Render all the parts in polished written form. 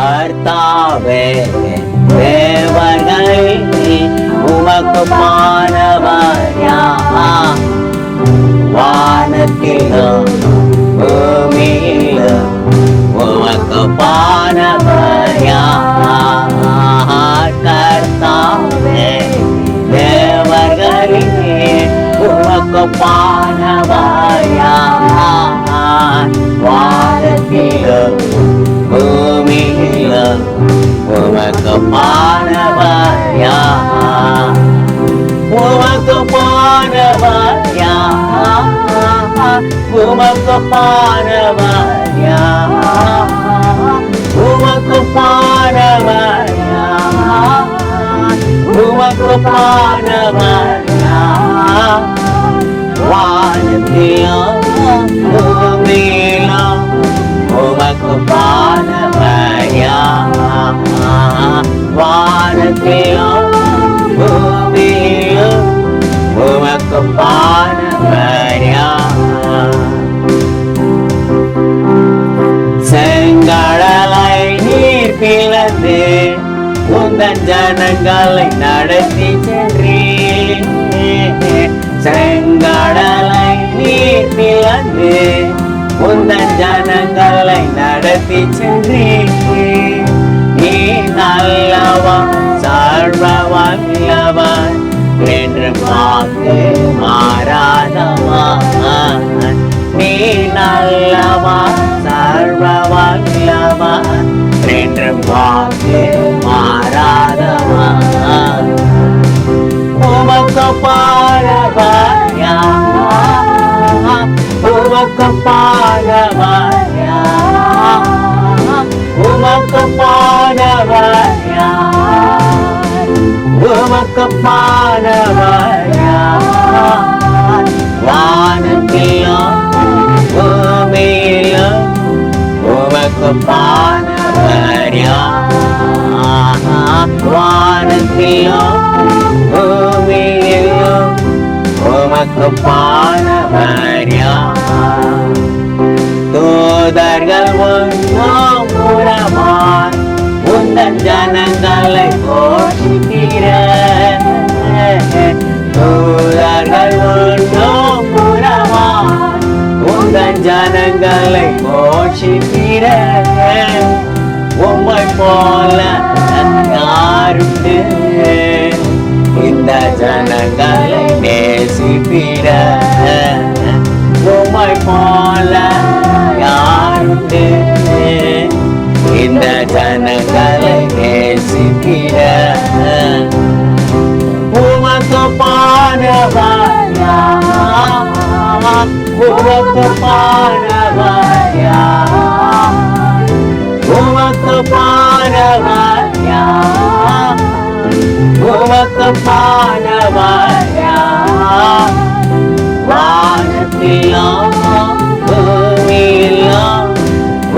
கர்த்தாவே தேவர்களில் உமக்கு பானவர் யார்? வானத்திலும் பூமியிலும் உமக்கு பானவர் யார்? கர்த்தாவே தேவர்களில் உமக்கு பானவர் யார்? வானத்திலும் பூமியிலும் உமக்கு பானவர் யார்? உமக்கு பானவர் யார்? உமக்கு பானவர் யார்? உமக்கு பானவர் யார்? உமக்கு பானவர் யார்? வானத்திலும் பூமியிலும் உமக்கு பானவர் யார்? வானத்திலும் பூமியிலும் உமக்கு பானவர் யார்? செங்கடலை நீர் பிளந்து உந்தன் ஜனங்களை நடத்தி சென்றீர். செங்கடலை நீர் பிளந்து உந்தன் ஜனங்களை நடத்தி சென்றீர். நீ நல்லவன் சர்வ வல்லவன் என்று வாக்கு மாறாதவன். நீ நல்லவன் சர்வ வல்லவன் என்று வாக்கு மாறாதவன். உமக்கு பானவர் யார்? உமக்கு பானவர் யார்? உமக்கு பானவர் யார்? உமக்கு பானவர் யார்? வானத்திலும் பூமியிலும் உமக்கு பானவர் யார்? வானத்திலும் பூமியிலும் உமக்கு பானவர் யார்? தூதர்கள் ஒன்றும் புறமாய் உந்தன் ஜனங்களை போஷிக்கிற. தூதர்கள் ஒன்றும் புறமாய் உந்தன் ஜனங்களை போஷிக்கிற. உம்மை போல யாருண்டு இந்த ஜனங்களை நேசிப்பிட? உம்மை போல யாருண்டு இந்த ஜனங்களை நேசிப்பிட? உமக்கு பானவர் யார்? உமக்கு பானவர் யார்? உமக்கு பானவர் யார்? உமக்கு பானவர் யார்? வானத்திலும் பூமியிலும்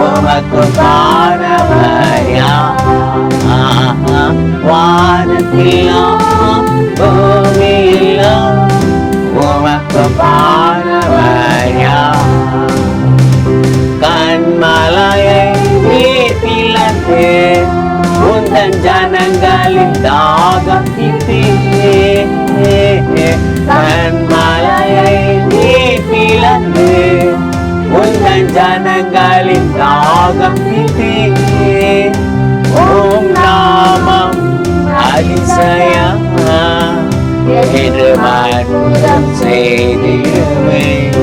உமக்கு பானவர் யார்? வானத்திலும் பூமியிலும் உமக்கு பானவர் யார்? கண்மலையை நீர் பிளந்து உந்தன் ஜனங்களின் தாகம் தீர்த்தீர். கண்மலையை நீர் பிளந்து உந்தன் ஜனங்களின் தாகம் தீர்த்தீர். உம் நாமம் அதிசயம் என்று அற்புதம் செய்திடுவேன்.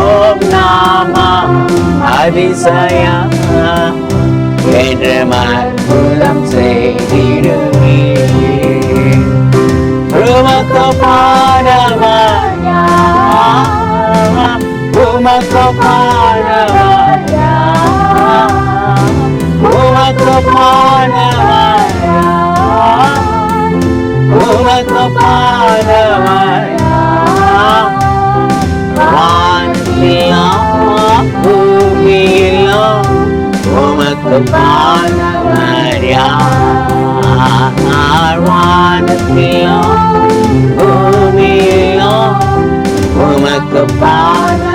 உம் நாமம் அதிசயம் என்று அற்புதம் செய்திடுவேன். உமக்கு பானவர் யார்? உமக்கு பானவர் யார்? உமக்கு பானவர் யார்? உமக்கு பானவர் யார்? வானத்திலும் பூமியிலும் உமக்கு பானவர் யார்? வானத்திலும் பூமியிலும் உமக்கு பானவர்